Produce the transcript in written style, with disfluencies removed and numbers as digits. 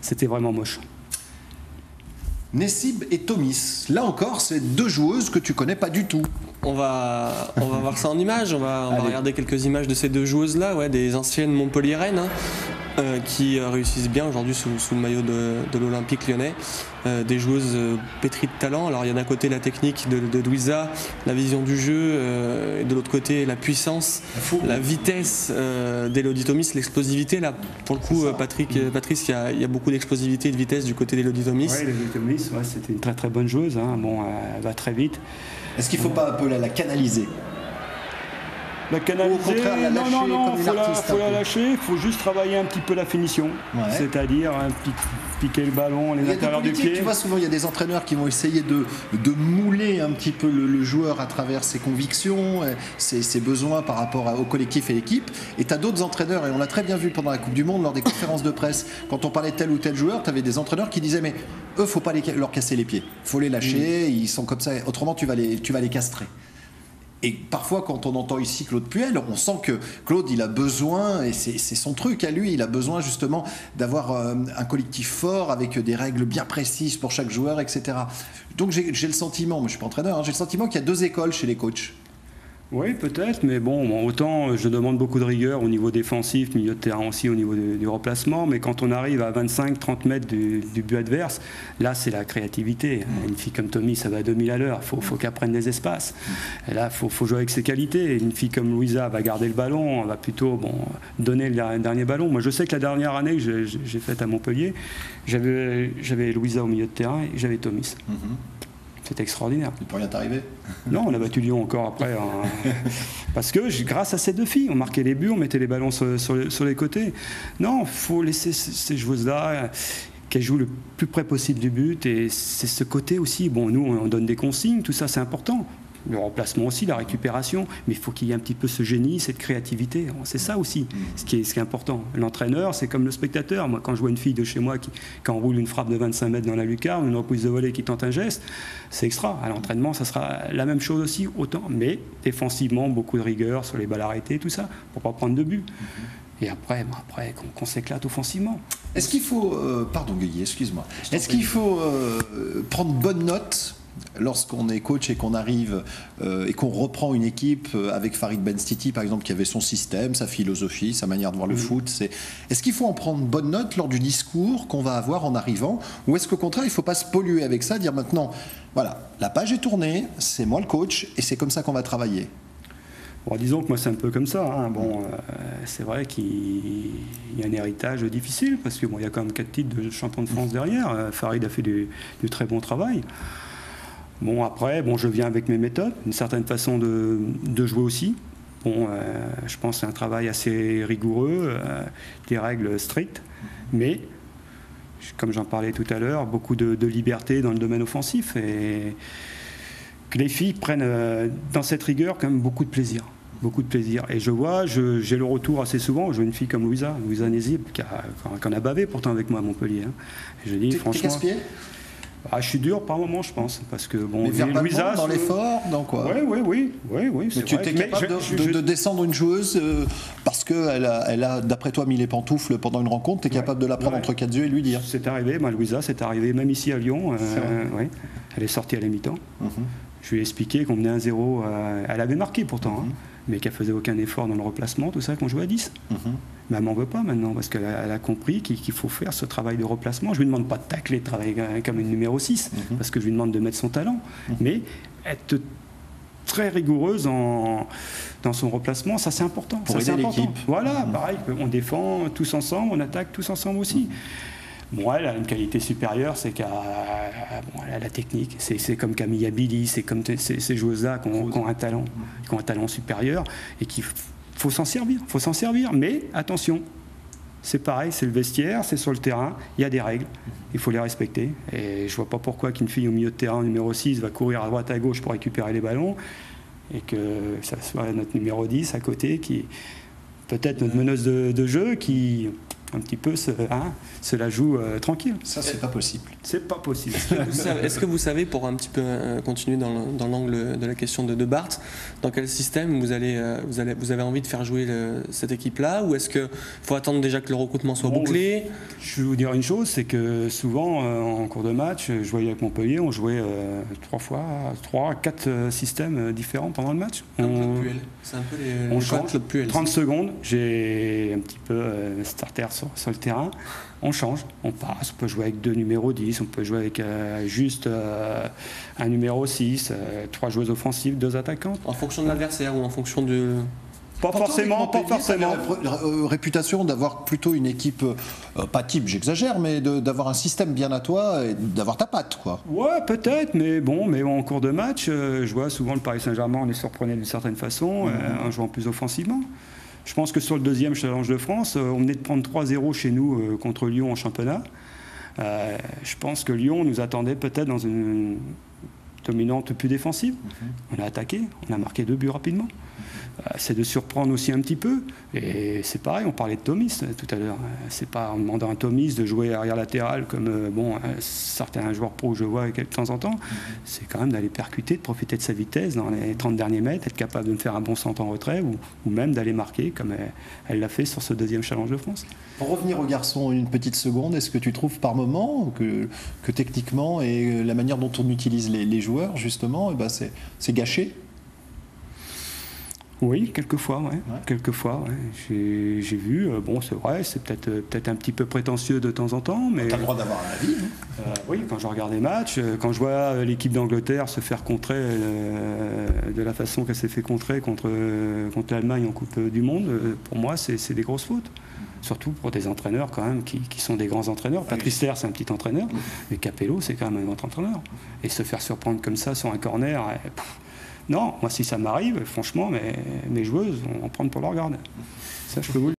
C'était vraiment moche. Nessib et Tomis, là encore, c'est deux joueuses que tu connais pas du tout. On va voir ça en images, on va regarder quelques images de ces deux joueuses-là, ouais, des anciennes montpelliéraines, qui réussissent bien aujourd'hui sous le maillot de l'Olympique lyonnais. Des joueuses pétries de talent. Alors il y a d'un côté la technique de Louisa, la vision du jeu, et de l'autre côté la puissance, la vitesse d'Elodie Tomis, l'explosivité. Là, pour le coup, Patrice, il y a beaucoup d'explosivité et de vitesse du côté d'Elodie Tomis. Oui, Elodie Tomis, ouais, c'était une très très bonne joueuse. Hein. Bon, elle va très vite. Est-ce qu'il ne faut pas un peu la canaliser? La canaliser, au contraire, la lâcher non, comme une faut artiste, la lâcher, il faut juste travailler un petit peu la finition, c'est-à-dire piquer le ballon, les intérieurs du pied. Tu vois, souvent il y a des entraîneurs qui vont essayer de mouler un petit peu le joueur à travers ses convictions, ses besoins par rapport au collectif et l'équipe. Et tu as d'autres entraîneurs, et on l'a très bien vu pendant la Coupe du Monde, lors des conférences de presse, quand on parlait de tel ou tel joueur, tu avais des entraîneurs qui disaient mais eux, faut pas leur casser les pieds, faut les lâcher, ils sont comme ça, autrement tu vas les castrer. Et parfois, quand on entend ici Claude Puel, on sent que Claude, il a besoin, et c'est son truc à lui, il a besoin justement d'avoir un collectif fort avec des règles bien précises pour chaque joueur, etc. Donc j'ai le sentiment, moi je suis pas entraîneur, hein, j'ai le sentiment qu'il y a deux écoles chez les coachs. Oui, peut-être, mais bon, autant je demande beaucoup de rigueur au niveau défensif, milieu de terrain aussi au niveau du remplacement, mais quand on arrive à 25-30 mètres du but adverse, là c'est la créativité. Une fille comme Tommy, ça va à 2000 à l'heure, il faut qu'elle prenne des espaces. Et là, il faut jouer avec ses qualités. Une fille comme Louisa va garder le ballon, elle va plutôt donner le dernier ballon. Moi je sais que la dernière année que j'ai faite à Montpellier, j'avais Louisa au milieu de terrain et j'avais Tomis. C'était extraordinaire. Il ne peut rien t'arriver. Non, on a battu Lyon encore après. Hein. Parce que grâce à ces deux filles, on marquait les buts, on mettait les ballons sur les côtés. Non, il faut laisser ces joueuses-là qu'elles jouent le plus près possible du but. Et c'est ce côté aussi. Bon, nous, on donne des consignes, tout ça, c'est important. Le remplacement aussi, la récupération, mais il faut qu'il y ait un petit peu ce génie, cette créativité. C'est ça aussi, ce qui est important. L'entraîneur, c'est comme le spectateur. Moi, quand je vois une fille de chez moi qui enroule une frappe de 25 mètres dans la lucarne, une reprise de volée qui tente un geste, c'est extra. À l'entraînement, ça sera la même chose aussi, autant. Mais défensivement, beaucoup de rigueur sur les balles arrêtées, tout ça, pour ne pas prendre de but. Et après qu'on s'éclate offensivement. Est-ce qu'il faut, pardon Guillet, excuse-moi, est-ce qu'il faut prendre bonne note lorsqu'on est coach et qu'on arrive et qu'on reprend une équipe avec Farid Benstiti par exemple, qui avait son système, sa philosophie, sa manière de voir le foot, est-ce qu'il faut en prendre bonne note lors du discours qu'on va avoir en arrivant, ou est-ce qu'au contraire il ne faut pas se polluer avec ça, dire maintenant voilà, la page est tournée, c'est moi le coach et c'est comme ça qu'on va travailler? Bon, disons que moi c'est un peu comme ça. Hein. Bon, c'est vrai qu'il y a un héritage difficile parce qu'il y a quand même 4 titres de champion de France derrière. Farid a fait du très bon travail. Bon, après, je viens avec mes méthodes, une certaine façon de jouer aussi. Bon, je pense que c'est un travail assez rigoureux, des règles strictes, mais, comme j'en parlais tout à l'heure, beaucoup de liberté dans le domaine offensif et que les filles prennent dans cette rigueur quand même beaucoup de plaisir. Beaucoup de plaisir. Et j'ai le retour assez souvent. Je vois une fille comme Louisa Nésib, qui en a bavé pourtant avec moi à Montpellier. Hein. Et je dis, franchement. T'es casse-pied ? Je suis dur par moment, je pense, parce que mais Louisa, dans l'effort, dans quoi? Oui. Mais tu es capable de descendre une joueuse parce qu'elle a, d'après toi, mis les pantoufles pendant une rencontre. Tu es capable de la prendre entre quatre yeux et lui dire. C'est arrivé, Louisa, c'est arrivé même ici à Lyon. Elle est sortie à la mi-temps. Je lui ai expliqué qu'on menait 1-0. Elle avait marqué pourtant, mais qu'elle faisait aucun effort dans le replacement, tout ça, qu'on jouait à 10. Mais elle m'en veut pas maintenant, parce qu'elle a compris qu'il faut faire ce travail de replacement. Je lui demande pas de tacler, de travailler comme une numéro 6, parce que je lui demande de mettre son talent, mais être très rigoureuse dans son replacement, ça c'est important. Pour aider l'équipe. Voilà, pareil, on défend tous ensemble, on attaque tous ensemble aussi. Bon, elle a une qualité supérieure, c'est qu'elle a la technique. C'est comme Camilla Billy, c'est comme ces joueuses-là qui ont un talent supérieur et qu'il faut s'en servir. Mais attention, c'est pareil, c'est le vestiaire, c'est sur le terrain, il y a des règles, il faut les respecter. Et je vois pas pourquoi qu'une fille au milieu de terrain, numéro 6, va courir à droite à gauche pour récupérer les ballons et que ça soit notre numéro 10 à côté qui peut-être notre meneuse de jeu qui un petit peu se la joue tranquille. Ça, c'est pas possible. C'est pas possible. Est-ce que vous savez, pour un petit peu continuer dans l'angle de la question de Bart, dans quel système vous avez envie de faire jouer cette équipe-là, ou est-ce qu'il faut attendre déjà que le recrutement soit bouclé? Je vais vous dire une chose, c'est que souvent en cours de match, je voyais avec Montpellier, on jouait 3 à 4 systèmes différents pendant le match. C'est un peu on change, Claude Puel. 30 secondes, j'ai un petit peu starter sur le terrain, on change, on passe, on peut jouer avec 2 numéros 10, on peut jouer avec juste un numéro 6, 3 joueuses offensives, 2 attaquantes. En fonction de l'adversaire ou en fonction de... Pas forcément. Réputation d'avoir plutôt une équipe, pas type, j'exagère, mais d'avoir un système bien à toi et d'avoir ta patte, quoi. Ouais, peut-être, mais en cours de match, je vois souvent le Paris Saint-Germain, on les surprenait d'une certaine façon, en jouant plus offensivement. Je pense que sur le deuxième Challenge de France, on venait de prendre 3-0 chez nous contre Lyon en championnat. Je pense que Lyon nous attendait peut-être dans une dominante plus défensive. On a attaqué, on a marqué 2 buts rapidement. C'est de surprendre aussi un petit peu. Et c'est pareil, on parlait de Thomis tout à l'heure. C'est pas en demandant à Thomis de jouer arrière latéral comme certains joueurs pro que je vois de temps en temps. C'est quand même d'aller percuter, de profiter de sa vitesse dans les 30 derniers mètres, être capable de me faire un bon centre en retrait ou même d'aller marquer comme elle l'a fait sur ce deuxième Challenge de France. Pour revenir aux garçons une petite seconde, est-ce que tu trouves par moment que techniquement et la manière dont on utilise les joueurs, justement, c'est gâché? Oui, quelquefois, ouais. Quelquefois, ouais. J'ai vu, c'est vrai, c'est peut-être un petit peu prétentieux de temps en temps, mais... Tu as le droit d'avoir un avis, oui, quand je regarde les matchs, quand je vois l'équipe d'Angleterre se faire contrer de la façon qu'elle s'est fait contrer contre l'Allemagne en Coupe du Monde, pour moi, c'est des grosses fautes. Surtout pour des entraîneurs quand même qui sont des grands entraîneurs. Patrice Ler, c'est un petit entraîneur, mais Capello, c'est quand même un grand entraîneur. Et se faire surprendre comme ça sur un corner... Non, moi si ça m'arrive, franchement, mes joueuses vont en prendre pour leur garde. Ça, je peux vous le dire.